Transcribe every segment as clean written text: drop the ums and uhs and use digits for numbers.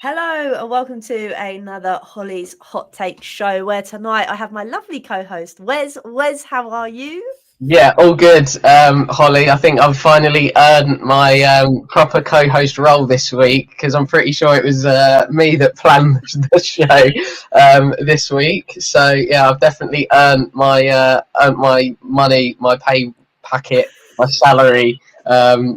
Hello and welcome to another Hollie's Hot Take show where tonight I have my lovely co-host Wes. Wes, how are you? Yeah, all good, Holly. I think I've finally earned my proper co-host role this week because I'm pretty sure it was me that planned the show this week. So yeah, I've definitely earned my money, my pay packet, my salary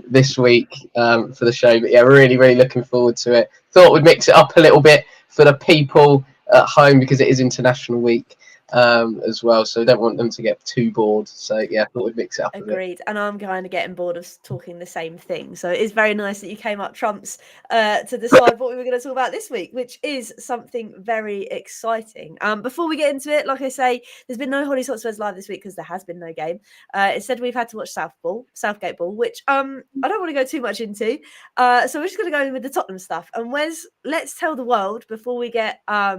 this week for the show. But yeah, really looking forward to it. Thought we'd mix it up a little bit for the people at home because it is International Week. As well, so I don't want them to get too bored. So yeah, I thought we'd mix it up a bit. Agreed. And I'm kind of getting bored of talking the same thing. So it's very nice that you came up trumps to decide what we were going to talk about this week, which is something very exciting. Before we get into it, like I say, there's been no Hollie's Hot Spurs live this week because there has been no game. Instead, we've had to watch Southgate Ball, which I don't want to go too much into. So we're just going to go in with the Tottenham stuff. And Wes, let's tell the world before we get our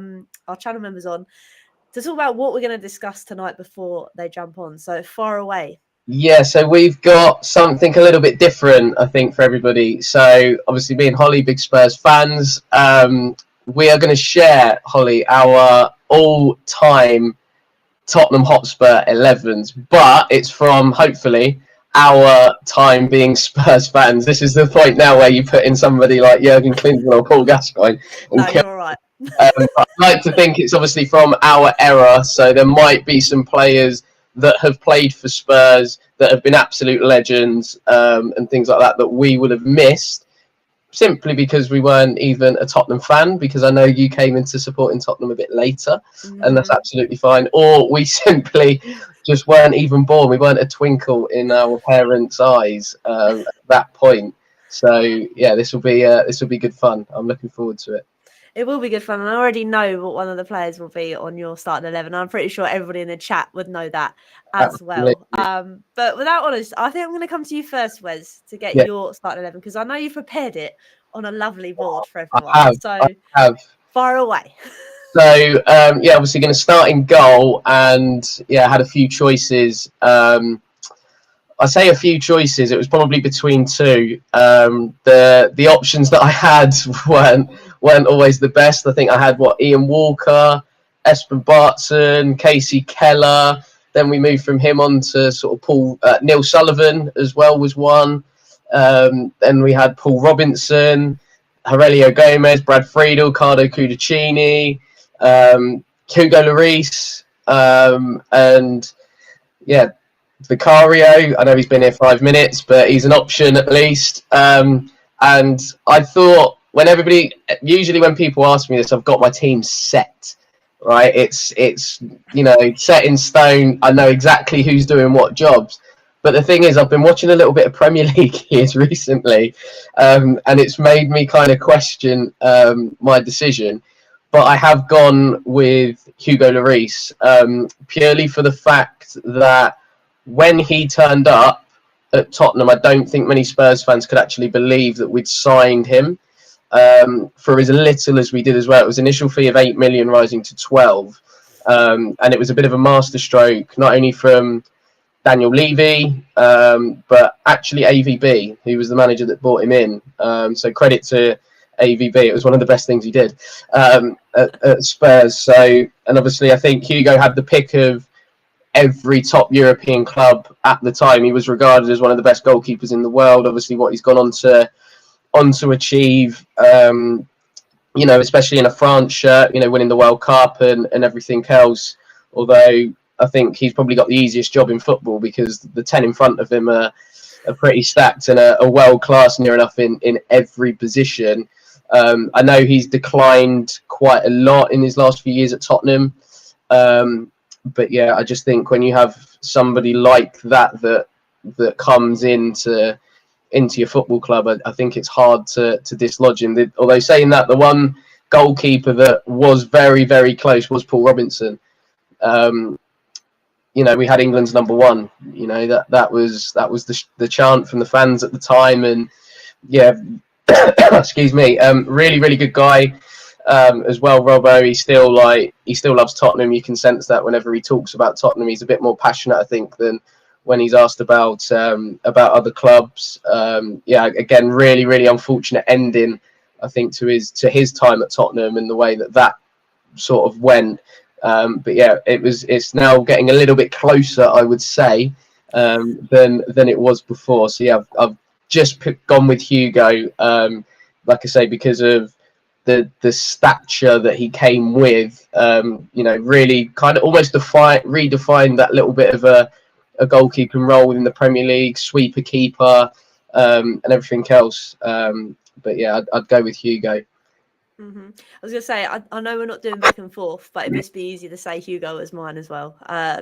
channel members on to talk about what we're going to discuss tonight before they jump on. So far away. Yeah, so we've got something a little bit different, I think, for everybody. So obviously, being Holly, big Spurs fans, we are going to share, Holly, our all-time Tottenham Hotspur 11s, but it's from, hopefully, our time being Spurs fans. This is the point now where you put in somebody like Jurgen Klinsmann or Paul Gascoigne. No, you're all right. I'd like to think it's obviously from our era, so there might be some players that have played for Spurs that have been absolute legends and things like that we would have missed simply because we weren't even a Tottenham fan, because I know you came into supporting Tottenham a bit later, and that's absolutely fine. Or we simply just weren't even born. We weren't a twinkle in our parents' eyes at that point. So yeah, this will be good fun. I'm looking forward to it. It will be good fun, and I already know what one of the players will be on your starting 11. I'm pretty sure everybody in the chat would know that as Absolutely. well. But without honest, I think I'm going to come to you first, Wes, to get your starting 11 because I know you've prepared it on a lovely board for everyone. I have. Far away. So yeah, obviously going to start in goal, and yeah, I had a few choices. I say a few choices. It was probably between two. The options that I had weren't always the best. I think I had Ian Walker, Espen Bartson, Casey Keller. Then we moved from him on to sort of Neil Sullivan as well was one. Then we had Paul Robinson, Aurelio Gomez, Brad Friedel, Carlo Cudicini, Hugo Lloris, and yeah, Vicario. I know he's been here 5 minutes, but he's an option at least. And I thought usually when people ask me this, I've got my team set, right? It's set in stone. I know exactly who's doing what jobs. But the thing is, I've been watching a little bit of Premier League years recently, and it's made me kind of question my decision. But I have gone with Hugo Lloris purely for the fact that when he turned up at Tottenham, I don't think many Spurs fans could actually believe that we'd signed him for as little as we did as well. It was an initial fee of 8 million rising to 12. And it was a bit of a masterstroke, not only from Daniel Levy, but actually AVB, who was the manager that brought him in. So credit to AVB. It was one of the best things he did at Spurs. So, and obviously I think Hugo had the pick of every top European club at the time. He was regarded as one of the best goalkeepers in the world. Obviously, what he's gone on to achieve, especially in a France shirt, winning the World Cup and everything else. Although I think he's probably got the easiest job in football because the 10 in front of him are pretty stacked and are world class near enough in every position. I know he's declined quite a lot in his last few years at Tottenham. But yeah, I just think when you have somebody like that comes into your football club, I think it's hard to dislodge him. Although saying that, the one goalkeeper that was very, very close was Paul Robinson. We had England's number one. That was the chant from the fans at the time, and yeah, excuse me, really good guy. As well, Robbo, he still loves Tottenham. You can sense that whenever he talks about Tottenham, he's a bit more passionate, I think, than when he's asked about other clubs. Again, really unfortunate ending, I think, to his time at Tottenham and the way that sort of went. But yeah, it's now getting a little bit closer, I would say, than it was before. So yeah, I've just gone with Hugo. Like I say, because of the stature that he came with, really kind of almost redefined that little bit of a goalkeeping role within the Premier League, sweeper keeper, and everything else. But yeah, I'd go with Hugo. I was going to say, I know we're not doing back and forth, but it'd just be easy to say Hugo as mine as well.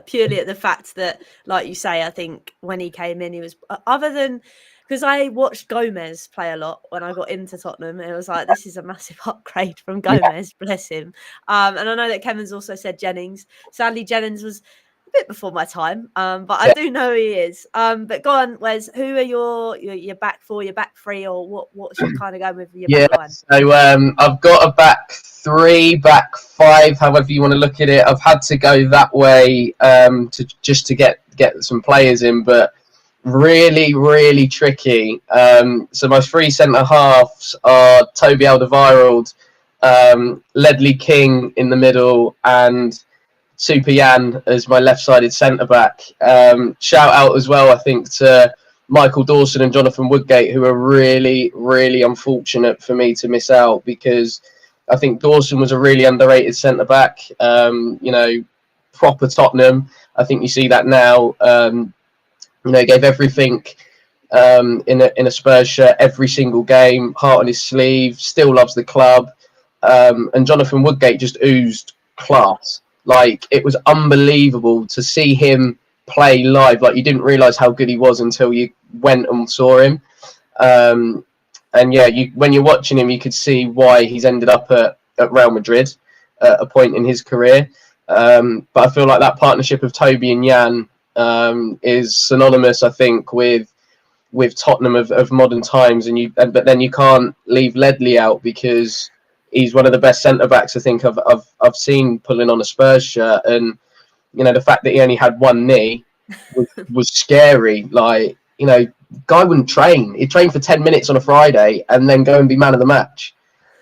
Purely at the fact that, like you say, I think when he came in, he was, other than, because I watched Gomez play a lot when I got into Tottenham, and it was like, this is a massive upgrade from Gomez, bless him. And I know that Kevin's also said Jennings. Sadly, Jennings was a bit before my time, but I do know who he is. But go on, Wes, who are your back four, your back three, or what's your kind of going with your back line? So I've got a back three, back five, however you want to look at it. I've had to go that way to get some players in, but really, really tricky. So my three centre halves are Toby Alderweireld, Ledley King in the middle, and Super Jan as my left-sided centre-back. Shout out as well, I think, to Michael Dawson and Jonathan Woodgate, who are really, really unfortunate for me to miss out, because I think Dawson was a really underrated centre-back, proper Tottenham. I think you see that now. Gave everything in a Spurs shirt every single game, heart on his sleeve, still loves the club. And Jonathan Woodgate just oozed class. Like, it was unbelievable to see him play live. Like, you didn't realise how good he was until you went and saw him. And yeah, when you're watching him, you could see why he's ended up at Real Madrid at a point in his career. But I feel like that partnership of Toby and Jan is synonymous, I think, with Tottenham of modern times. But then you can't leave Ledley out, because he's one of the best centre backs I think I've seen pulling on a Spurs shirt, and the fact that he only had one knee was scary. Like, guy wouldn't train. He'd train for 10 minutes on a Friday and then go and be man of the match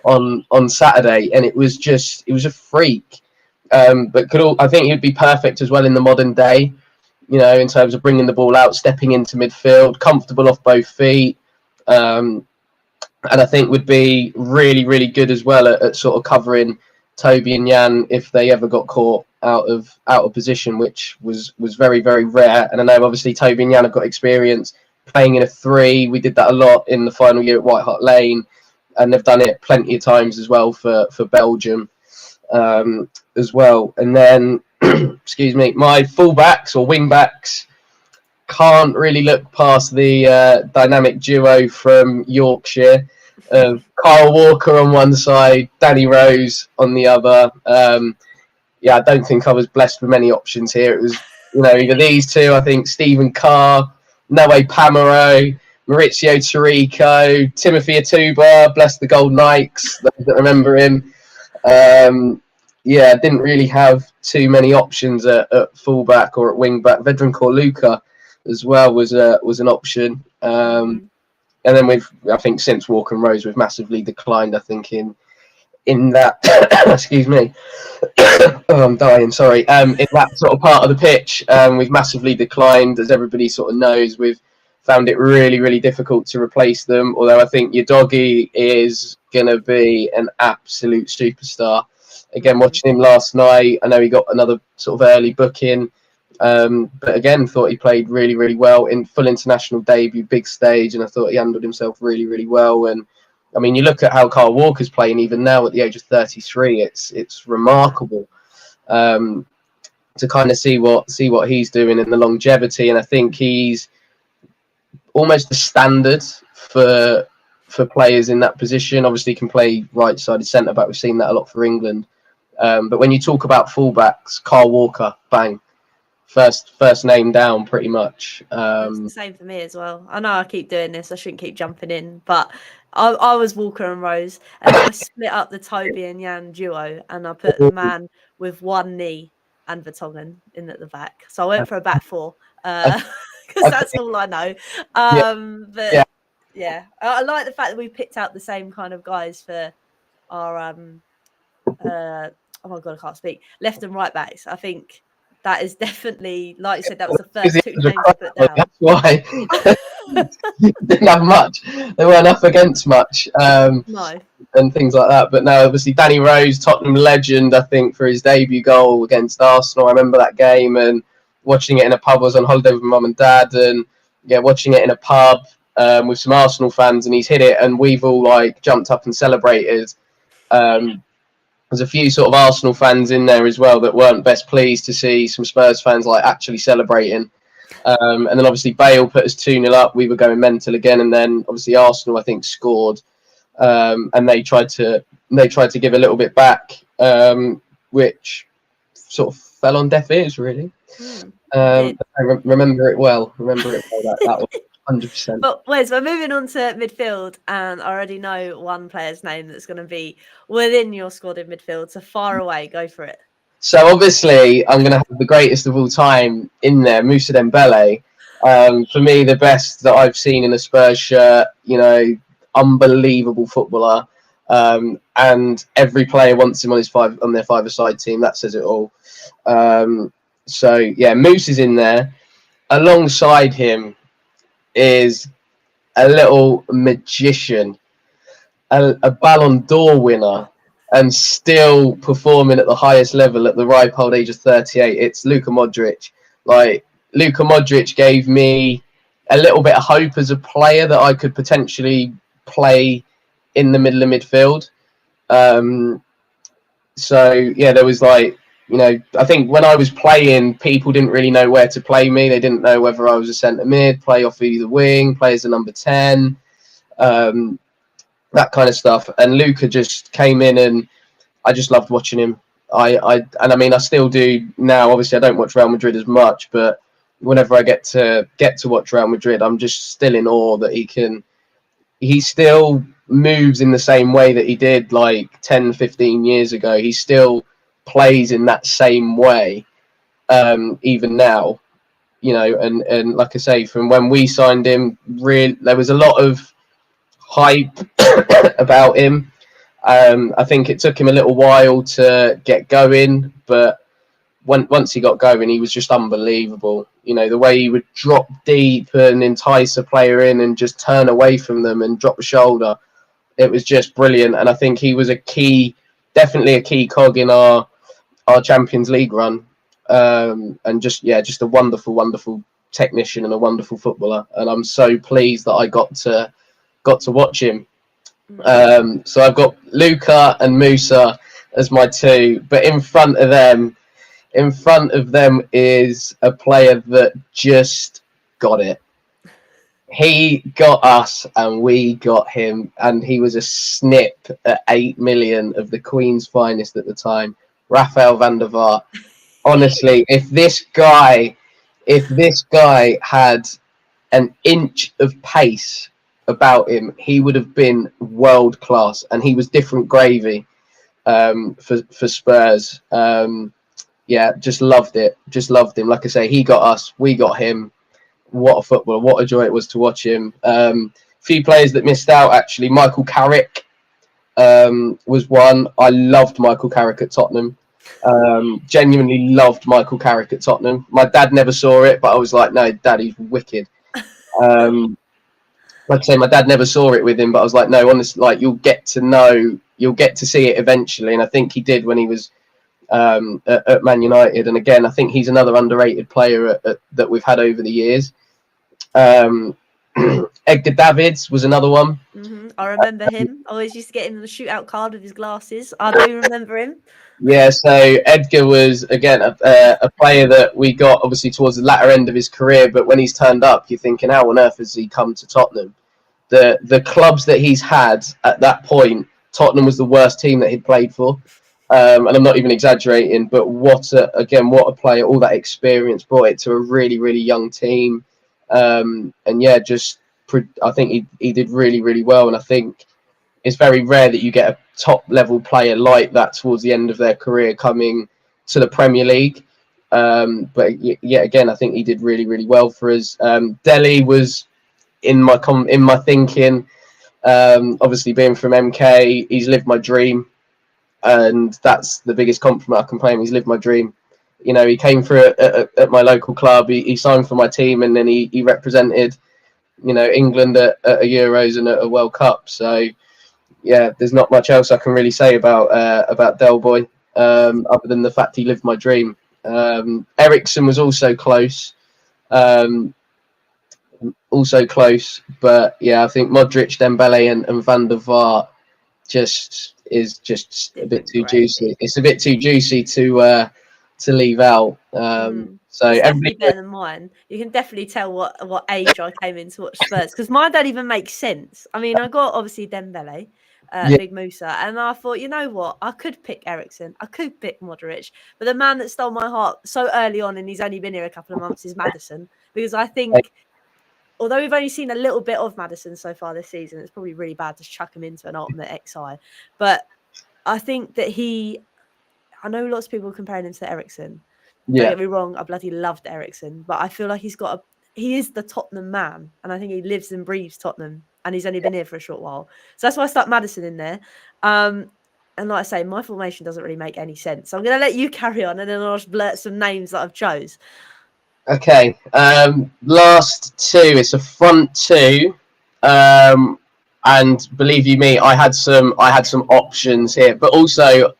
on Saturday, and it was a freak. But I think he'd be perfect as well in the modern day, in terms of bringing the ball out, stepping into midfield, comfortable off both feet. And I think would be really, really good as well at sort of covering Toby and Jan if they ever got caught out of position, which was very, very rare. And I know obviously Toby and Jan have got experience playing in a three. We did that a lot in the final year at White Hart Lane, and they've done it plenty of times as well for Belgium as well. And then, excuse me, my fullbacks or wingbacks, can't really look past the dynamic duo from Yorkshire. Kyle Walker on one side, Danny Rose on the other. I don't think I was blessed with many options here. It was, either these two, I think Stephen Carr, Noe Pamaro, Maurizio Tirico, Timothy Atuba, bless the Gold Nikes, those that remember him. Didn't really have too many options at fullback or at wingback. Vedran Korluka as well was an option. And then I think since Walker and Rose, we've massively declined, I think, in that excuse me. Oh, I'm dying, sorry. In that sort of part of the pitch, we've massively declined. As everybody sort of knows, we've found it really, really difficult to replace them. Although I think your doggy is gonna be an absolute superstar. Again, watching him last night, I know he got another sort of early booking. But again, thought he played really, really well in full international debut, big stage, and I thought he handled himself really, really well. And I mean, you look at how Kyle Walker's playing even now at the age of 33. It's remarkable to kind of see what he's doing in the longevity. And I think he's almost the standard for players in that position. Obviously, he can play right-sided centre back. We've seen that a lot for England. But when you talk about fullbacks, Kyle Walker, bang. First name down, pretty much. It's the same for me as well. I know I keep doing this. I shouldn't keep jumping in, but I was Walker and Rose, and I split up the Toby and Jan duo, and I put the man with one knee and Vertonghen in at the back. So I went for a back four because that's all I know. But Yeah, I like the fact that we picked out the same kind of guys for our oh my god, I can't speak. Left and right backs. I think that is definitely, like you said, that was the Because first it two was a names I put crowd, down. that's why didn't have much. They weren't up against much, No. and things like that. But no, obviously Danny Rose, Tottenham legend, I think for his debut goal against Arsenal. I remember that game and watching it in a pub. I was on holiday with my mum and dad, and yeah, watching it in a pub with some Arsenal fans, and he's hit it, and we've all like jumped up and celebrated. There's a few sort of Arsenal fans in there as well that weren't best pleased to see some Spurs fans like actually celebrating. And then obviously Bale put us 2-0 up. We were going mental again, and then obviously Arsenal I think scored, and they tried to give a little bit back, which sort of fell on deaf ears really. I remember it well. That was 100%. But Wes, we're moving on to midfield, and I already know one player's name that's going to be within your squad in midfield. So far away, go for it. So obviously, I'm going to have the greatest of all time in there, Moussa Dembele. For me, the best that I've seen in a Spurs shirt. You know, unbelievable footballer, and every player wants him on their five-a-side team. That says it all. So yeah, Moose is in there. Alongside him is a little magician, a Ballon d'Or winner, and still performing at the highest level at the ripe old age of 38. It's Luka Modric. Like, Luka Modric gave me a little bit of hope as a player that I could potentially play in the middle of midfield. So yeah, there was like, you know, I think when I was playing, people didn't really know where to play me. They didn't know whether I was a centre mid, play off either wing, play as a number 10, that kind of stuff. And Luka just came in, and I just loved watching him. I mean, I still do now. Obviously, I don't watch Real Madrid as much, but whenever I get to watch Real Madrid, I'm just still in awe that he still moves in the same way that he did like 10, 15 years ago. He still plays in that same way, even now, you know, and like I say, from when we signed him, there was a lot of hype about him. I think it took him a little while to get going, but once he got going, he was just unbelievable. You know, the way he would drop deep and entice a player in and just turn away from them and drop a shoulder. It was just brilliant. And I think he was definitely a key cog in our Champions League run. And just a wonderful, wonderful technician and a wonderful footballer. And I'm so pleased that I got to watch him. So I've got Luka and Musa as my two, but in front of them is a player that just got it. He got us and we got him, and he was a snip at 8 million of the Queen's finest at the time, Rafael van der Vaart. Honestly, if this guy had an inch of pace about him, he would have been world class, and he was different gravy for Spurs. Yeah, just loved it. Just loved him. Like I say, he got us, we got him. What a footballer! What a joy it was to watch him. Few players that missed out actually. Michael Carrick was one. I loved Michael Carrick at Tottenham. Genuinely loved Michael Carrick at Tottenham. My dad never saw it, but I was like, no, Dad, he's wicked. Like I say, my dad never saw it with him, but I was like, no, honestly, like you'll get to see it eventually. And I think he did when he was at Man United. And again, I think he's another underrated player that we've had over the years. Edgar Davids was another one. I remember him. I always used to get him the shootout card with his glasses. I do remember him. Yeah, so Edgar was, again, a player that we got obviously towards the latter end of his career, but when he's turned up, you're thinking, how on earth has he come to Tottenham? The clubs that he's had at that point, Tottenham was the worst team that he'd played for. And I'm not even exaggerating, but what a player, all that experience, brought it to a really, really young team. And yeah, I think he did really, really well. And I think it's very rare that you get a top level player like that towards the end of their career coming to the Premier League. But yeah, again, I think he did really, really well for us. Dele was in my thinking. Obviously, being from MK, he's lived my dream, and that's the biggest compliment I can pay him. He's lived my dream. You know, he came through at my local club. He signed for my team, and then he represented, you know, England at a Euros and at a World Cup. So yeah, there's not much else I can really say about Del Boy, other than the fact he lived my dream. Eriksen was also close. But yeah, I think Modric, Dembele, and Van der Vaart is just a bit too juicy. It's a bit too juicy to leave out. So it's definitely everybody, better than mine. You can definitely tell what age I came in to watch Spurs, because mine don't even make sense. I mean, I got obviously Dembele, yeah, Big Musa, and I thought, you know what, I could pick Eriksen, I could pick Modric, but the man that stole my heart so early on, and he's only been here a couple of months, is Maddison, because I think, although we've only seen a little bit of Maddison so far this season, it's probably really bad to chuck him into an ultimate XI. But I think that I know lots of people are comparing him to Eriksen. Don't get me wrong, I bloody loved Eriksen, but I feel like he is the Tottenham man, and I think he lives and breathes Tottenham, and he's only been here for a short while. So that's why I stuck Maddison in there. And like I say, my formation doesn't really make any sense. So I'm going to let you carry on, and then I'll just blurt some names that I've chose. Okay. Last two. It's a front two. And believe you me, I had some options here, but also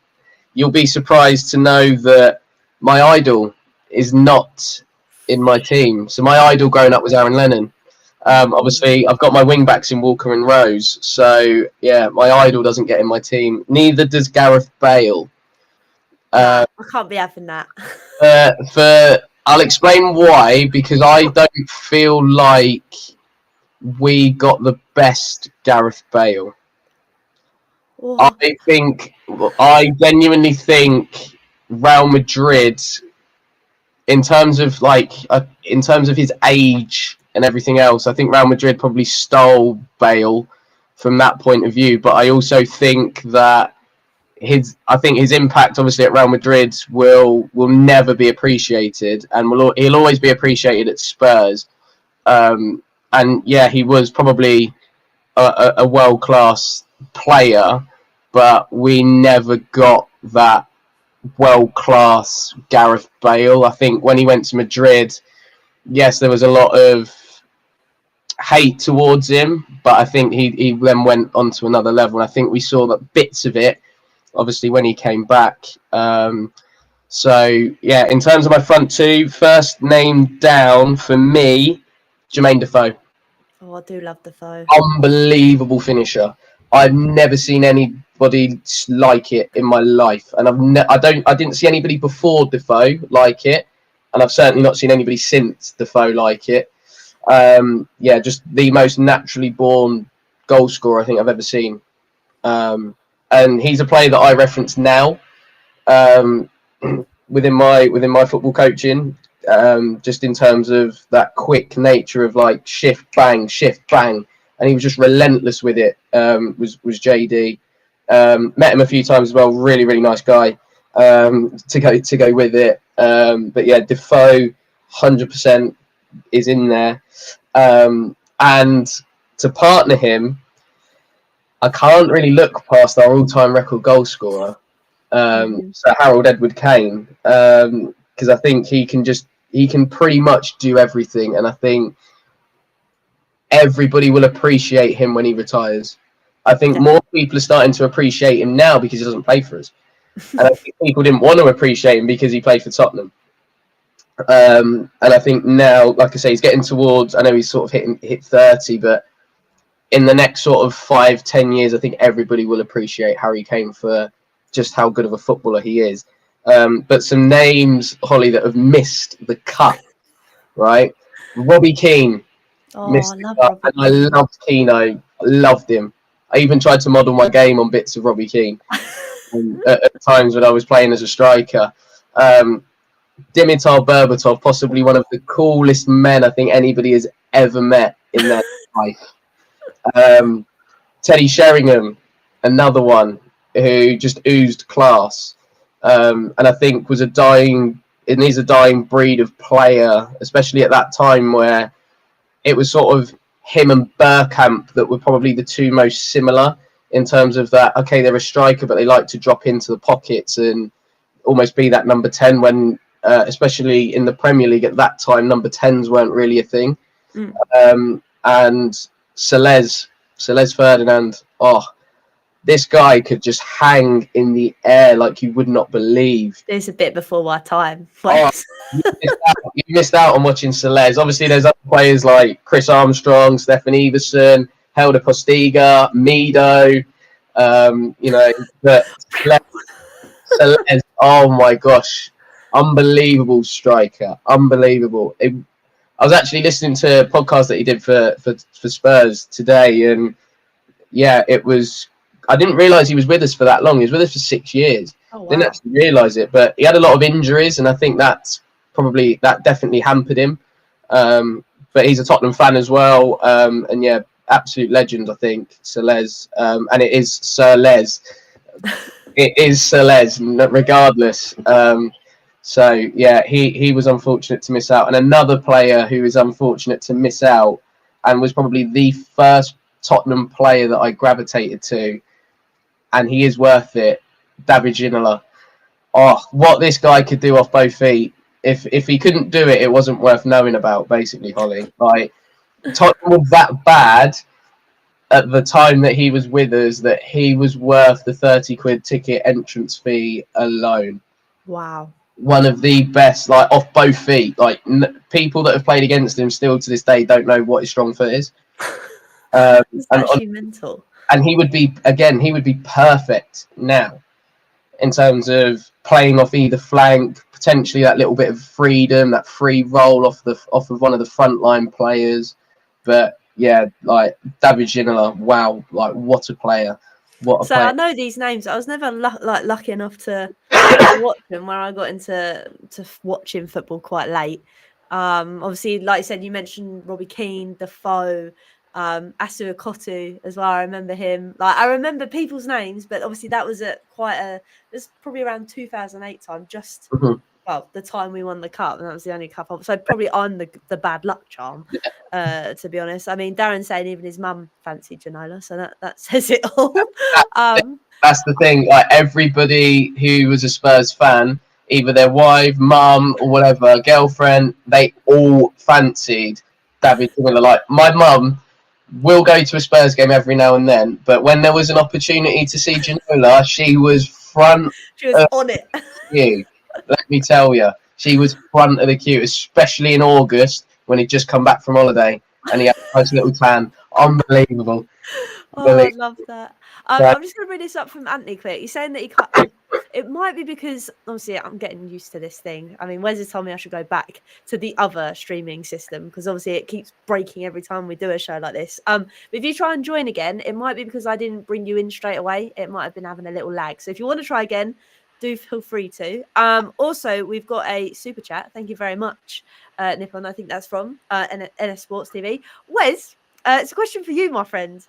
you'll be surprised to know that my idol is not in my team. So my idol growing up was Aaron Lennon. Obviously, I've got my wing backs in Walker and Rose. So yeah, my idol doesn't get in my team. Neither does Gareth Bale. I can't be having that. I'll explain why, because I don't feel like we got the best Gareth Bale. Oh. I genuinely think Real Madrid, in terms of his age and everything else, I think Real Madrid probably stole Bale from that point of view. But I also think that his impact, obviously, at Real Madrid will never be appreciated, and he'll always be appreciated at Spurs. And yeah, he was probably a world-class player, but we never got that world-class Gareth Bale. I think when he went to Madrid, yes, there was a lot of hate towards him, but I think he then went on to another level. And I think we saw that bits of it, obviously, when he came back. So yeah, in terms of my front two, first name down for me, Jermaine Defoe. Oh, I do love Defoe. Unbelievable finisher. I've never seen anybody like it in my life, and I didn't see anybody before Defoe like it, and I've certainly not seen anybody since Defoe like it. Yeah, just the most naturally born goal scorer I think I've ever seen. And he's a player that I reference now within my football coaching, just in terms of that quick nature of like shift bang, and he was just relentless with it. Was JD. Met him a few times as well. Really, really nice guy to go with it. But yeah, Defoe 100% is in there, and to partner him, I can't really look past our all-time record goal scorer, so Harold Edward Kane, because I think he can pretty much do everything, and I think everybody will appreciate him when he retires. I think more people are starting to appreciate him now because he doesn't play for us, and I think people didn't want to appreciate him because he played for Tottenham. And I think now, like I say, he's getting towards, I know he's sort of hit 30, but in the next sort of 5-10 years, I think everybody will appreciate Harry Kane for just how good of a footballer he is. But some names, Holly, that have missed the cut, right? Robbie Keane. Oh, I love Robbie Keane. I loved Keane. I loved him. I even tried to model my game on bits of Robbie Keane at times when I was playing as a striker. Dimitar Berbatov, possibly one of the coolest men I think anybody has ever met in their life. Teddy Sheringham, another one who just oozed class, and I think is a dying breed of player, especially at that time where it was sort of him and Bergkamp that were probably the two most similar in terms of that. Okay, they're a striker, but they like to drop into the pockets and almost be that number 10 when, especially in the Premier League at that time, number 10s weren't really a thing. And Celez Ferdinand, this guy could just hang in the air like you would not believe. It's a bit before our time. You missed out on watching Celez. Obviously, there's other players like Chris Armstrong, Stefan Everson, Helder Postiga, Mido. But Celez, oh my gosh, unbelievable striker, unbelievable. I was actually listening to a podcast that he did for Spurs today, and yeah, it was. I didn't realise he was with us for that long. He was with us for 6 years. Oh, wow. Didn't actually realise it, but he had a lot of injuries, and I think that definitely hampered him. But he's a Tottenham fan as well, and yeah, absolute legend, I think, Celez. And it is Sir Les. It is Sir Les, regardless. So yeah, he was unfortunate to miss out, and another player who is unfortunate to miss out, and was probably the first Tottenham player that I gravitated to, and he is worth it. David Ginola. Oh, what this guy could do off both feet! If he couldn't do it, it wasn't worth knowing about. Basically, Hollie, like Tottenham was that bad at the time that he was with us that he was worth the 30 quid ticket entrance fee alone. Wow. One of the best, like off both feet. Like people that have played against him still to this day don't know what his strong foot is. It's actually mental. And he would be perfect now in terms of playing off either flank, potentially that little bit of freedom, that free roll off of one of the frontline players. But yeah, like David Ginola, wow, like what a player. So I know these names. I was never lucky enough to watch them, where I got into watching football quite late. Obviously, like you said, you mentioned Robbie Keane, Defoe, Asu Akoto as well. I remember him. Like I remember people's names, but obviously that was at it was probably around 2008 time, just well, the time we won the cup, and that was the only cup. So probably I'm the bad luck charm, to be honest. I mean, Darren's saying even his mum fancied Ginola, so that says it all. That's the thing. Like everybody who was a Spurs fan, either their wife, mum, or whatever, girlfriend, they all fancied David Ginola. Like my mum will go to a Spurs game every now and then, but when there was an opportunity to see Ginola, she was front. She was on it. Queue. Let me tell you, she was front of the queue, especially in August when he'd just come back from holiday and he had a nice little tan. Unbelievable. Oh, I love that. I'm just going to bring this up from Anthony quick. He's saying that he can't. It might be because, obviously, I'm getting used to this thing. I mean, Wes has told me I should go back to the other streaming system because, obviously, it keeps breaking every time we do a show like this. But if you try and join again, it might be because I didn't bring you in straight away. It might have been having a little lag. So if you want to try again, do feel free to. Also, we've got a super chat. Thank you very much, Nippon. I think that's from NS Sports TV. Wes, it's a question for you, my friend.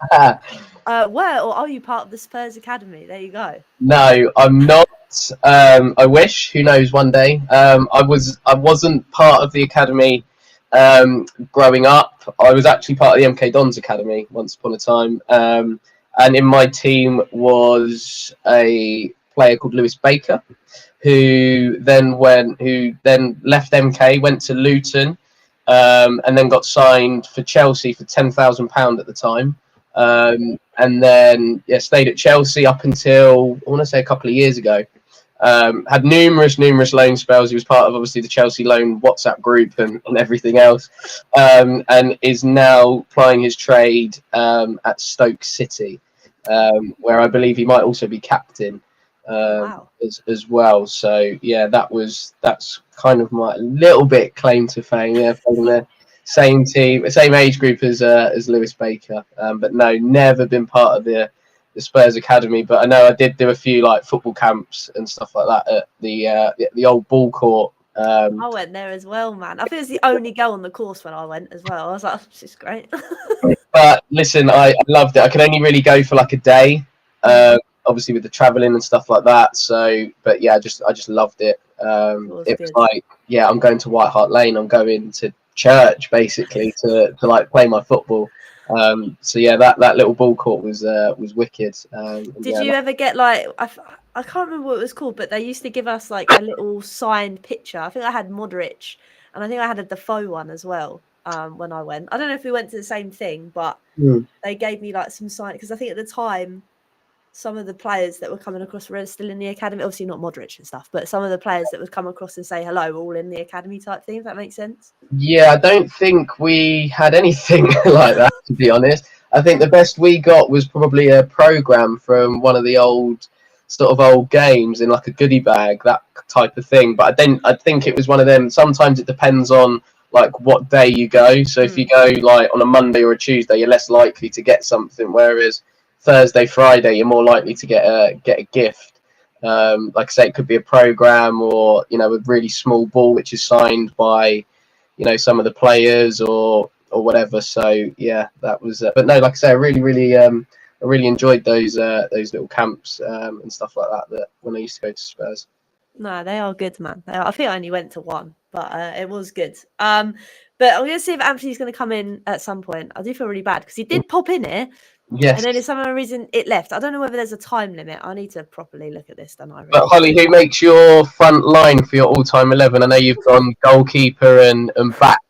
Where or are you part of the Spurs Academy? There you go. No, I'm not. I wish. Who knows? One day. I wasn't part of the academy growing up. I was actually part of the MK Dons Academy once upon a time. And in my team was a player called Lewis Baker, who then left MK, went to Luton, and then got signed for Chelsea for £10,000 at the time. And then stayed at Chelsea up until I want to say a couple of years ago. Had numerous loan spells. He was part of obviously the Chelsea loan WhatsApp group and everything else, and is now plying his trade at Stoke City, where I believe he might also be captain as well. So yeah, that's kind of my little bit claim to fame. Yeah, playing the same team, same age group as Lewis Baker, but no, never been part of the Spurs Academy. But I know I did do a few like football camps and stuff like that at the old ball court. I went there as well, man. I think it was the only girl on the course when I went as well. I was like, oh, this is great. But listen, I loved it. I could only really go for like a day, obviously with the travelling and stuff like that. So, but yeah, I just loved it. It was like, yeah, I'm going to White Hart Lane. I'm going to church basically to like play my football. So yeah, that little ball court was wicked. Did you ever get like I can't remember what it was called, but they used to give us like a little signed picture. I think I had Modric, and I think I had a Defoe one as well. When I went, I don't know if we went to the same thing, but they gave me like some sign because I think at the time some of the players that were coming across were still in the academy. Obviously not Modric and stuff, but some of the players that would come across and say hello were all in the academy type thing. If that makes sense. Yeah, I don't think we had anything like that, to be honest. I think the best we got was probably a program from one of the old games in like a goodie bag, that type of thing. But I think it was one of them. Sometimes it depends on like what day you go. So if you go like on a Monday or a Tuesday, you're less likely to get something. Whereas Thursday, Friday, you're more likely to get a gift. Like I say, it could be a program or a really small ball which is signed by some of the players or whatever. So yeah, that was. But no, like I say, I really enjoyed those little camps and stuff like that. That when I used to go to Spurs. No, they are good, man. I think I only went to one, but it was good. But I'm going to see if Anthony's going to come in at some point. I do feel really bad because he did pop in here. Yes. And then for some reason it left. I don't know whether there's a time limit. I need to properly look at this, don't I? Really? But Hollie, who makes your front line for your all-time 11? I know you've gone goalkeeper and back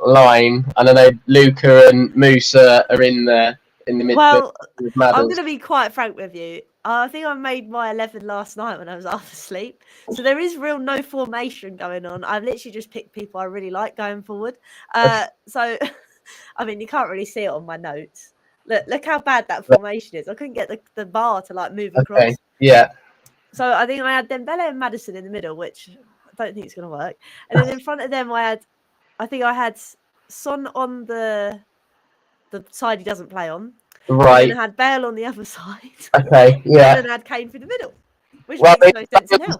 line, and I know Luca and Musa are in there in the midfield. Well, I'm going to be quite frank with you. I think I made my 11 last night when I was half asleep. So there is no formation going on. I've literally just picked people I really like going forward. So, I mean, you can't really see it on my notes. Look how bad that formation is. I couldn't get the bar to like move across. Okay. Yeah. So I think I had Dembele and Maddison in the middle, which I don't think it's going to work. And then in front of them, I think I had Son on the side he doesn't play on. Right. And then I had Bale on the other side. Okay. Yeah. And then I had Kane through the middle. Which makes no sense in hell.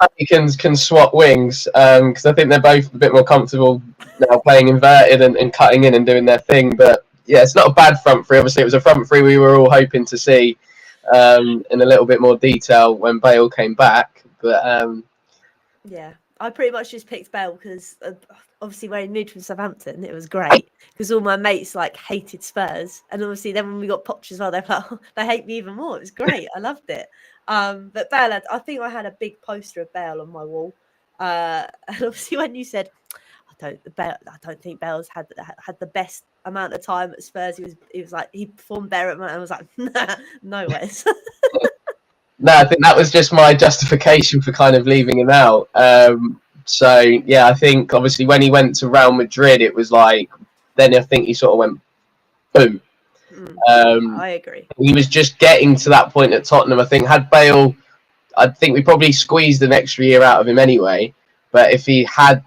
Can swap wings because I think they're both a bit more comfortable now playing inverted and cutting in and doing their thing. But yeah, it's not a bad front three. Obviously, it was a front three we were all hoping to see in a little bit more detail when Bale came back. But yeah, I pretty much just picked Bale because obviously when he moved from Southampton, it was great because all my mates like hated Spurs, and obviously then when we got Poch as well, they're like, oh, they hate me even more. It was great. I loved it. But Bale, I think I had a big poster of Bale on my wall. And obviously when you said, I don't think Bale's had the best amount of time at Spurs. He was like, he performed better at Man. I was like, nah, no ways. No, I think that was just my justification for kind of leaving him out. So yeah, I think obviously when he went to Real Madrid, it was like then I think he sort of went boom. I agree. He was just getting to that point at Tottenham. I think had Bale, I think we probably squeezed an extra year out of him anyway. But if he had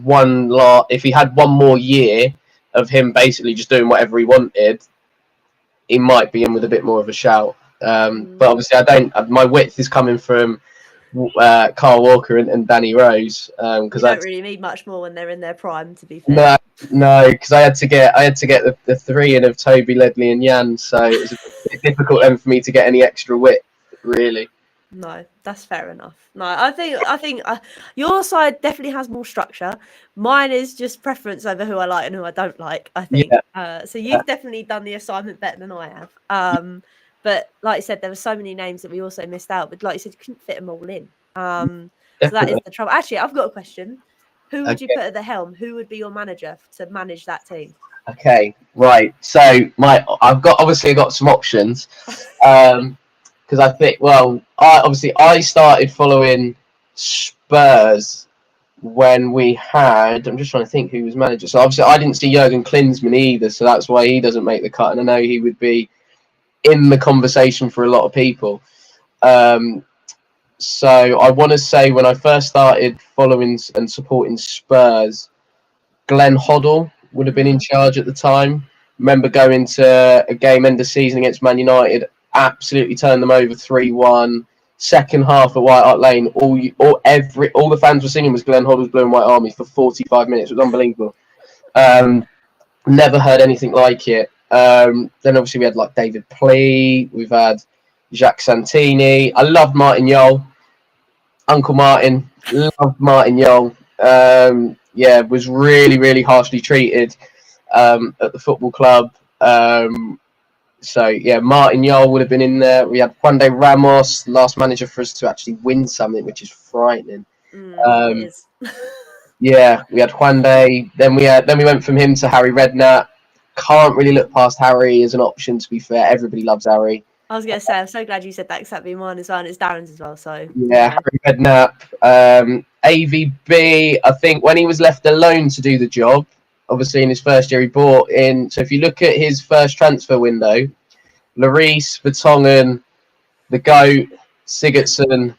one more year of him basically just doing whatever he wanted, he might be in with a bit more of a shout. But obviously, my width is coming from Kyle Walker and Danny Rose because I don't really need much more when they're in their prime. To be fair, no, because I had to get the three in of Toby, Ledley, and Jan, so it was a bit difficult then for me to get any extra width, really. No, that's fair enough. No, I think your side definitely has more structure. Mine is just preference over who I like and who I don't like. I think. Yeah. So you've definitely done the assignment better than I have. But like I said, there were so many names that we also missed out. But like you said, you couldn't fit them all in. So that is the trouble. Actually, I've got a question. Who would you put at the helm? Who would be your manager to manage that team? Okay, right. So I've got some options. Because I think, I started following Spurs when we had. I'm just trying to think who was manager. So obviously, I didn't see Jurgen Klinsmann either, so that's why he doesn't make the cut. And I know he would be in the conversation for a lot of people. So I want to say when I first started following and supporting Spurs, Glenn Hoddle would have been in charge at the time. Remember going to a game end of season against Man United. Absolutely turned them over 3-1. Second half at White Hart Lane, all the fans were singing was Glenn Hoddle's Blue and White Army for 45 minutes. It was unbelievable. Never heard anything like it. Then obviously we had like David Plee. We've had Jacques Santini. I loved Martin Jol. Uncle Martin. Loved Martin Jol. Was really, really harshly treated at the football club. So yeah, Martin Yole would have been in there. We had Juan de Ramos, last manager for us to actually win something, which is frightening. It is. Yeah, we had Juan de. Then we went from him to Harry Redknapp. Can't really look past Harry as an option. To be fair, everybody loves Harry. I was going to say, I'm so glad you said that because that'd be mine as well, and it's Darren's as well. So yeah, Harry Redknapp. AVB, I think when he was left alone to do the job, obviously in his first year he brought in. So if you look at his first transfer window, Lloris, Vertonghen, the GOAT, Sigurdsson,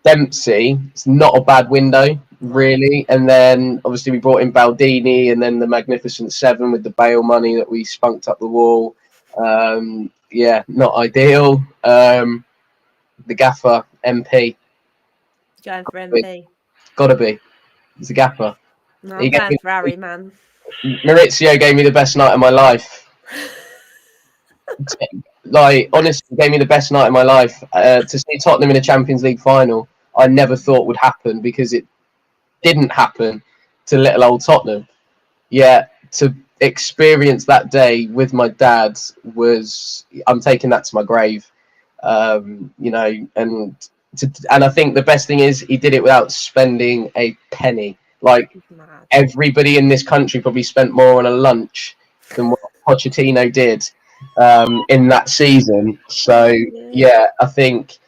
Dempsey. It's not a bad window, really. And then obviously we brought in Baldini, and then the Magnificent Seven with the Bale money that we spunked up the wall. Yeah, not ideal. The gaffer, MP. Going for MP. Gotta be. He's a gaffer. No, I'm going for Harry, man. Maurizio gave me the best night of my life. Like, honestly, gave me the best night of my life. To see Tottenham in a Champions League final, I never thought would happen, because it didn't happen to little old Tottenham. Yeah, to experience that day with my dad I'm taking that to my grave. You know, and I think the best thing is he did it without spending a penny. Like, everybody in this country probably spent more on a lunch than what Pochettino did in that season. So yeah, I think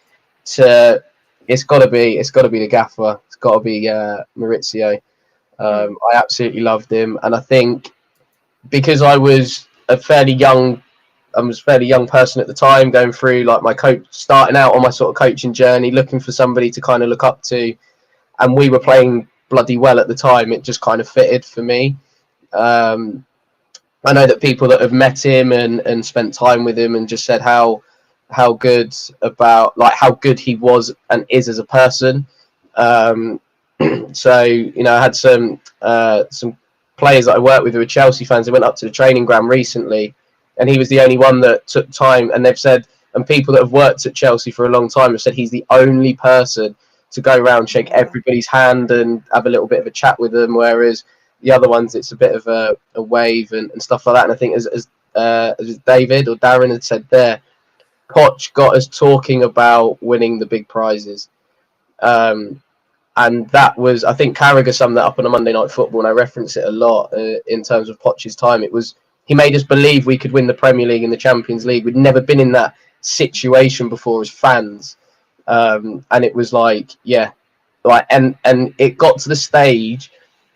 it's got to be the gaffer. It's got to be Maurizio. I absolutely loved him, and I think because I was a fairly young person at the time, going through like my coach, starting out on my sort of coaching journey, looking for somebody to kind of look up to, and we were playing bloody well at the time. It just kind of fitted for me. I know that people that have met him and spent time with him and just said how good he was and is as a person. So, you know, I had some players that I worked with who were Chelsea fans. They went up to the training ground recently, and he was the only one that took time. And they've said, and people that have worked at Chelsea for a long time have said he's the only person to go around, shake everybody's hand and have a little bit of a chat with them, whereas the other ones, it's a bit of a wave and stuff like that. And I think as David or Darren had said there, Poch got us talking about winning the big prizes. And that was, I think Carragher summed that up on a Monday Night Football, and I reference it a lot in terms of Poch's time. It was, he made us believe we could win the Premier League and the Champions League. We'd never been in that situation before as fans. And it was like, yeah, like, and it got to the stage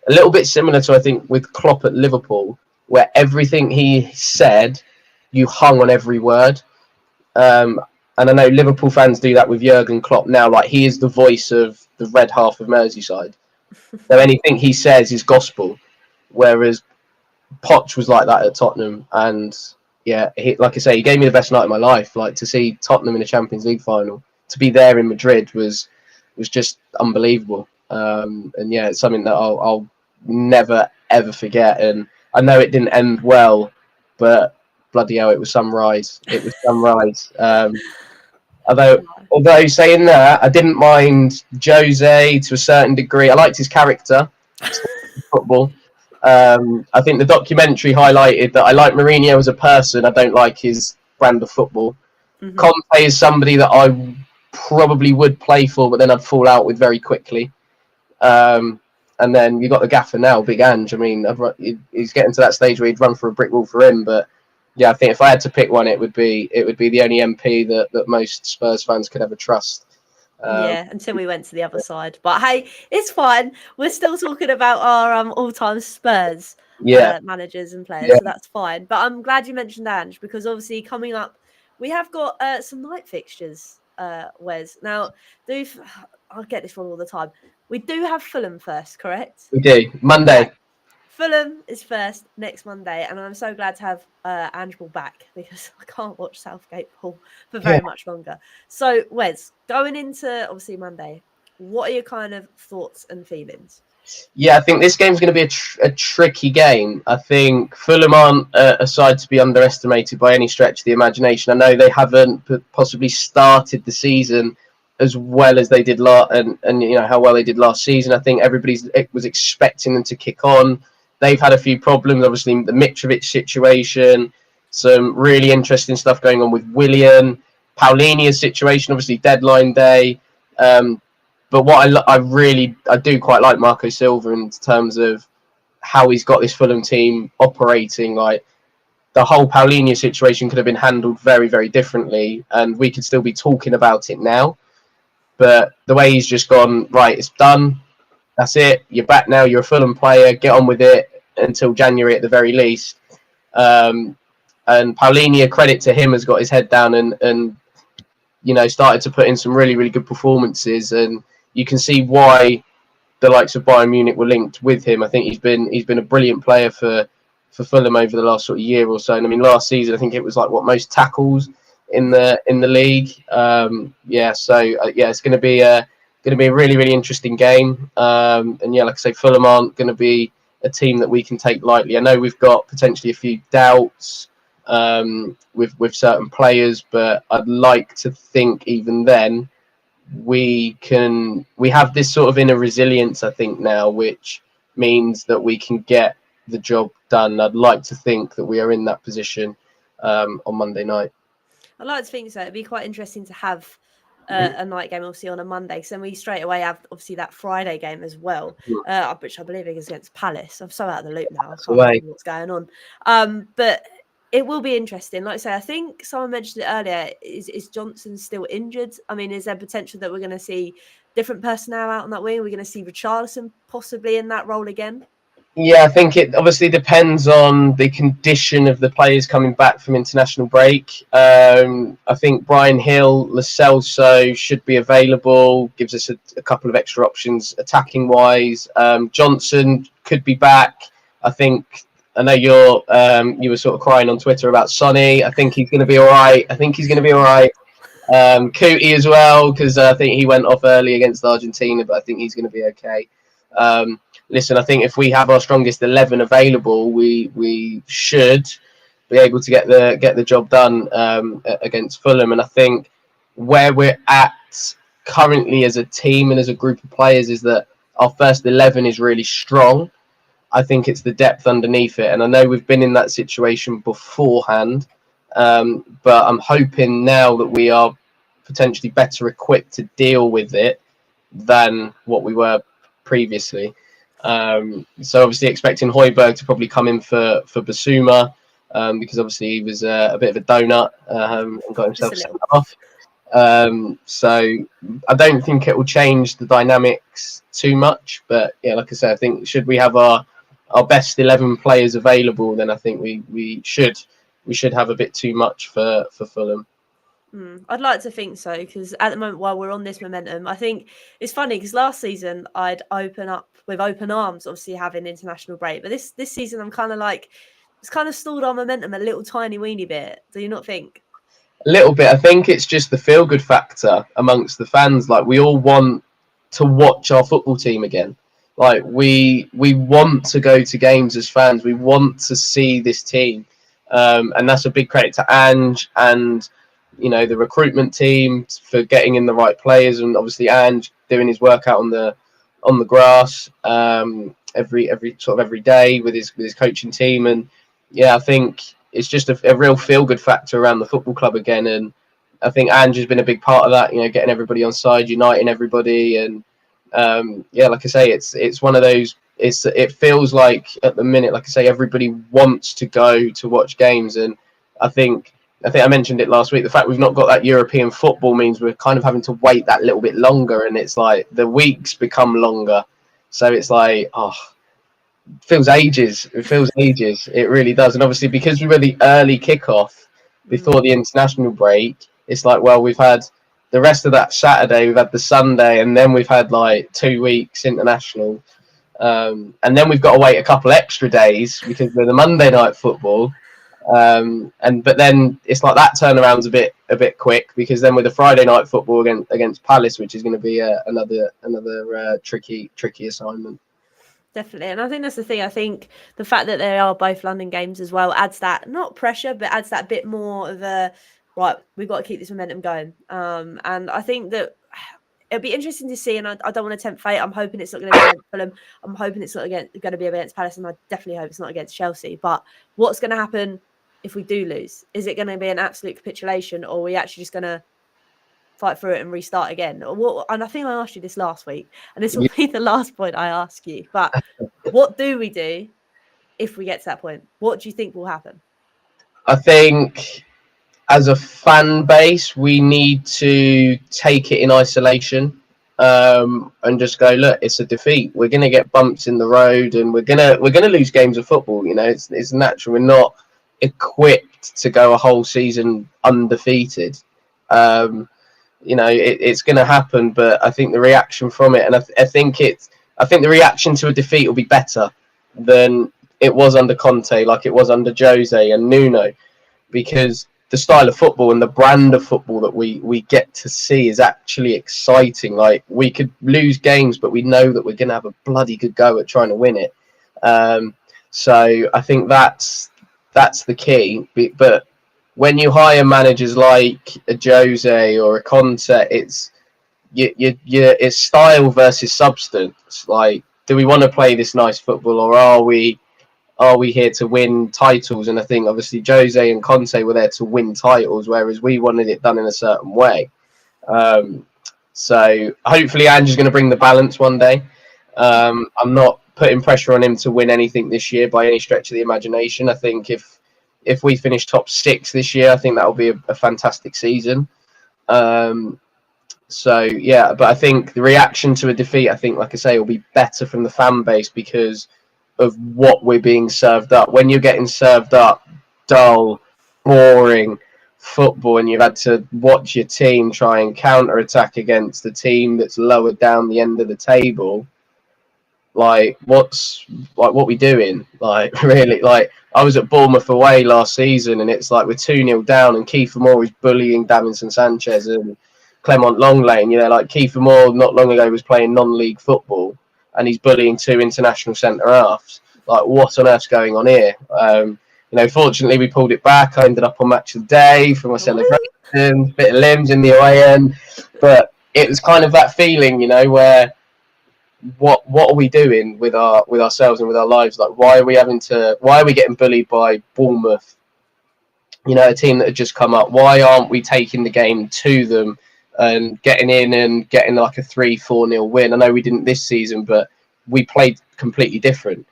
a little bit similar to, I think, with Klopp at Liverpool, where everything he said, you hung on every word. And I know Liverpool fans do that with Jurgen Klopp now. Like, he is the voice of the red half of Merseyside. So anything he says is gospel. Whereas Poch was like that at Tottenham. And yeah, like I say, he gave me the best night of my life. Like, to see Tottenham in a Champions League final, to be there in Madrid was just unbelievable. And yeah, it's something that I'll never ever forget. And I know it didn't end well, but bloody hell, it was some rise. It was some rise. Although saying that, I didn't mind Jose to a certain degree. I liked his character. Football. I think the documentary highlighted that I like Mourinho as a person. I don't like his brand of football. Mm-hmm. Conte is somebody that I probably would play for, but then I'd fall out with very quickly. And then you got the gaffer now, Big Ange. I mean, he's getting to that stage where he'd run for a brick wall for him. But yeah, I think if I had to pick one, it would be the only MP that most Spurs fans could ever trust. Yeah, until we went to the other side. But hey, it's fine. We're still talking about our all-time Spurs managers and players, so that's fine. But I'm glad you mentioned Ange, because obviously coming up, we have got some night fixtures, Wes. Now, I'll get this wrong all the time. We do have Fulham first, correct? We do. Monday. Yeah. Fulham is first next Monday, and I'm so glad to have Ange back, because I can't watch Southgate Paul for very much longer. So, Wes, going into obviously Monday, what are your kind of thoughts and feelings? Yeah, I think this game's going to be a tricky game. I think Fulham aren't a side to be underestimated by any stretch of the imagination. I know they haven't possibly started the season as well as they did and you know how well they did last season. I think everybody was expecting them to kick on. They've had a few problems, obviously the Mitrovic situation. some really interesting stuff going on with Willian. Paulinia's situation, obviously deadline day. But what I do quite like Marco Silva in terms of how he's got this Fulham team operating. Like, the whole Paulinia situation could have been handled very, very differently, and we could still be talking about it now. But the way he's just gone, right, it's done. That's it. You're back now. You're a Fulham player. Get on with it until January at the very least. And Paulinia, credit to him, has got his head down and started to put in some really, really good performances. And you can see why the likes of Bayern Munich were linked with him. I think he's been a brilliant player for Fulham over the last sort of year or so. And I mean, last season I think it was like most tackles in the league. It's going to be a really, really interesting game. And yeah, like I say, Fulham aren't going to be a team that we can take lightly. I know we've got potentially a few doubts with certain players, but I'd like to think even then we have this sort of inner resilience, I think, now, which means that we can get the job done. I'd like to think that we are in that position on Monday night. I'd like to think so. It'd be quite interesting to have a night game, obviously, on a Monday. So then we straight away have, obviously, that Friday game as well, which I believe is against Palace. I'm so out of the loop now. I can't remember what's going on. But it will be interesting. Like I say, I think someone mentioned it earlier. Is Johnson still injured? I mean, is there potential that we're going to see different personnel out on that wing? Are we going to see Richarlison possibly in that role again? Yeah, I think it obviously depends on the condition of the players coming back from international break. I think Brian Hill, Lo Celso should be available. Gives us a couple of extra options attacking wise. Johnson could be back. I know you were sort of crying on Twitter about Sonny. I think he's going to be all right. Cootie as well, because I think he went off early against Argentina, but I think he's going to be okay. Listen, I think if we have our strongest 11 available, we should be able to get the job done against Fulham. And I think where we're at currently as a team and as a group of players is that our first 11 is really strong. I think it's the depth underneath it. And I know we've been in that situation beforehand, but I'm hoping now that we are potentially better equipped to deal with it than what we were previously. So obviously expecting Højbjerg to probably come in for Basuma, because obviously he was a bit of a donut and got himself sent off. So I don't think it will change the dynamics too much. But yeah, like I said, I think should we have our best 11 players available, then I think we should have a bit too much for Fulham. I'd like to think so, because at the moment, while we're on this momentum, I think it's funny because last season I'd open up with open arms, obviously having international break, but this season I'm kind of like, it's kind of stalled our momentum a little tiny weeny bit. Do you not think? A little bit. I think it's just the feel good factor amongst the fans. Like, we all want to watch our football team again. Like, we want to go to games as fans. We want to see this team, and that's a big credit to ANGE and the recruitment team for getting in the right players, and obviously ANGE doing his workout on the grass every day with his coaching team. And yeah, I think it's just a real feel good factor around the football club again. And I think ANGE has been a big part of that. Getting everybody on side, uniting everybody, and like I say, it's one of those. It feels like at the minute, like I say, everybody wants to go to watch games, and I think I mentioned it last week. The fact we've not got that European football means we're kind of having to wait that little bit longer, and it's like the weeks become longer. So it's like, it feels ages. It really does. And obviously, because we were the early kickoff before the international break, it's like, well, we've had the rest of that Saturday, we've had the Sunday, and then we've had like 2 weeks international. And then we've got to wait a couple extra days because we're the Monday night football. But then it's like that turnaround's a bit quick, because then with the Friday night football against Palace, which is going to be another tricky assignment. Definitely. And I think that's the thing. I think the fact that they are both London games as well adds that, not pressure, but adds that bit more of a, right, we've got to keep this momentum going. And I think that it'll be interesting to see, and I don't want to tempt fate. I'm hoping it's not going to be against Fulham. I'm hoping it's not going to be against Palace, and I definitely hope it's not against Chelsea. But what's going to happen if we do lose? Is it going to be an absolute capitulation, or are we actually just going to fight through it and restart again? Or what? And I think I asked you this last week, and this will be the last point I ask you. But what do we do if we get to that point? What do you think will happen? I think as a fan base, we need to take it in isolation, and just go, look, it's a defeat. We're going to get bumps in the road, and we're gonna lose games of football. You know, it's natural. We're not equipped to go a whole season undefeated. You know, it's going to happen, but I think the reaction from it, and I think the reaction to a defeat will be better than it was under Conte, like it was under Jose and Nuno, because the style of football and the brand of football that we get to see is actually exciting. Like, we could lose games, but we know that we're going to have a bloody good go at trying to win it. So I think that's the key. But when you hire managers like a Jose or a Conte, it's style versus substance. Like, do we want to play this nice football, or are we here to win titles? And I think obviously Jose and Conte were there to win titles, whereas we wanted it done in a certain way. So hopefully Ange is going to bring the balance one day. I'm not putting pressure on him to win anything this year by any stretch of the imagination. I think if we finish top 6 this year, I think that will be a fantastic season. So yeah, but I think the reaction to a defeat, I think, like I say, will be better from the fan base because of what we're being served up. When you're getting served up dull, boring football, and you've had to watch your team try and counter-attack against a team that's lower down the end of the table, what we doing? Like, really, like, I was at Bournemouth away last season, and it's like we're 2-0 down, and Kiefer Moore is bullying Davinson Sanchez and Clement Longley. You know, like, Kiefer Moore not long ago was playing non-league football, and he's bullying 2 international centre halves. Like, what on earth's going on here? You know, fortunately we pulled it back. I ended up on match of the day for my celebration, bit of limbs in the away end, but it was kind of that feeling, you know, where what are we doing with ourselves and with our lives? Like, why are we getting bullied by Bournemouth? You know, a team that had just come up. Why aren't we taking the game to them and getting in and getting like a 3-4-0 win? I know we didn't this season, but we played completely different.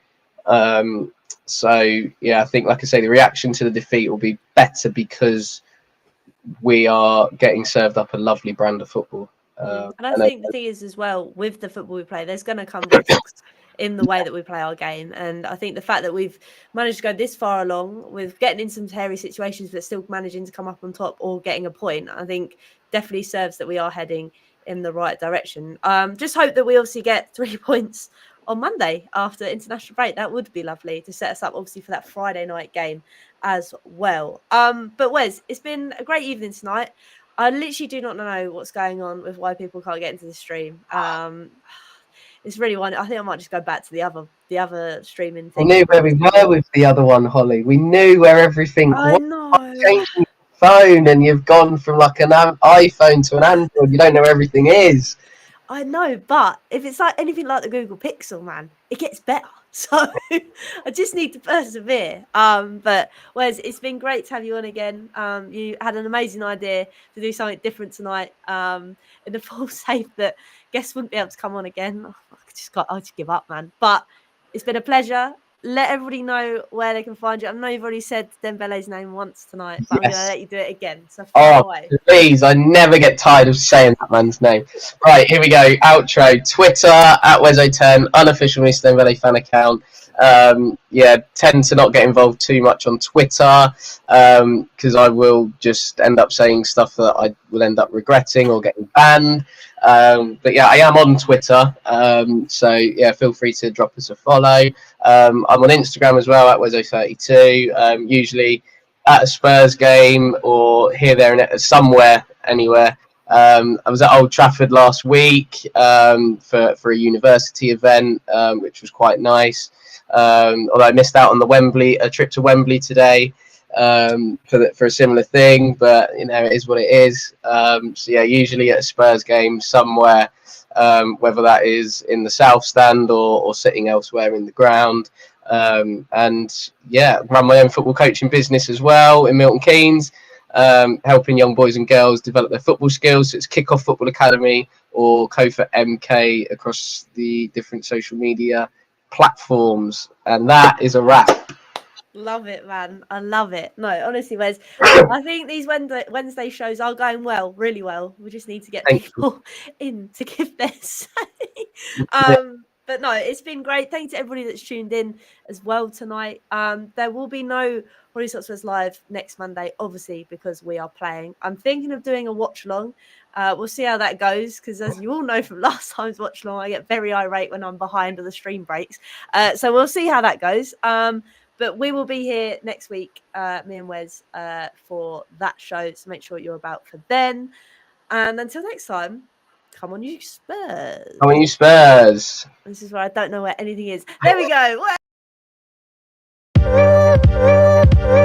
So yeah, I think, like I say, the reaction to the defeat will be better because we are getting served up a lovely brand of football. And I think the thing is as well, with the football we play, there's going to come risks in the way that we play our game. And I think the fact that we've managed to go this far along with getting in some hairy situations but still managing to come up on top or getting a point, I think definitely serves that we are heading in the right direction. Just hope that we obviously get 3 points on Monday after international break. That would be lovely to set us up obviously for that Friday night game as well. But Wes, it's been a great evening tonight. I literally do not know what's going on with why people can't get into the stream. It's really one. I think I might just go back to the other streaming thing. We knew where we were with the other one, Hollie. We knew where everything was. know. Changing your phone, and you've gone from like an iPhone to an Android. You don't know where everything is. I know, but if it's like anything like the Google Pixel, man, it gets better. So I just need to persevere. But Wes, it's been great to have you on again. You had an amazing idea to do something different tonight. In the full faith that guests wouldn't be able to come on again. I just give up, man. But it's been a pleasure. Let everybody know where they can find you. I know you've already said Dembele's name once tonight, but yes. I'm going to let you do it again. So away. Please, I never get tired of saying that man's name. Right, here we go. Outro. Twitter, @Wezo10, unofficial Mr. Dembele fan account. Tend to not get involved too much on Twitter because I will just end up saying stuff that I will end up regretting or getting banned. But yeah, I am on Twitter, so yeah, feel free to drop us a follow. I'm on Instagram as well @Wezo32, usually at a Spurs game or here, there, and somewhere, anywhere. I was at Old Trafford last week for a university event, which was quite nice. Although I missed out on a trip to Wembley today for a similar thing, but you know, it is what it is. So yeah, usually at a Spurs game somewhere, whether that is in the South Stand or sitting elsewhere in the ground. And yeah, run my own football coaching business as well in Milton Keynes, helping young boys and girls develop their football skills. So it's Kickoff Football Academy or Kofa MK across the different social media platforms. And that is a wrap. Love it, man. I love it. No, honestly, Wes, I think these Wednesday shows are going well, really well. We just need to get Thank people in to give their say. Yeah. But no, it's been great. Thanks to everybody that's tuned in as well tonight. There will be no Hollie Sotsworth Live next Monday, obviously, because we are playing. I'm thinking of doing a watch along. We'll see how that goes, because as you all know from last time's watch along, I get very irate when I'm behind or the stream breaks. So we'll see how that goes. But we will be here next week, me and Wes, for that show. So make sure you're about for then. And until next time, come on, you Spurs. Come on, you Spurs. This is where I don't know where anything is. There we go.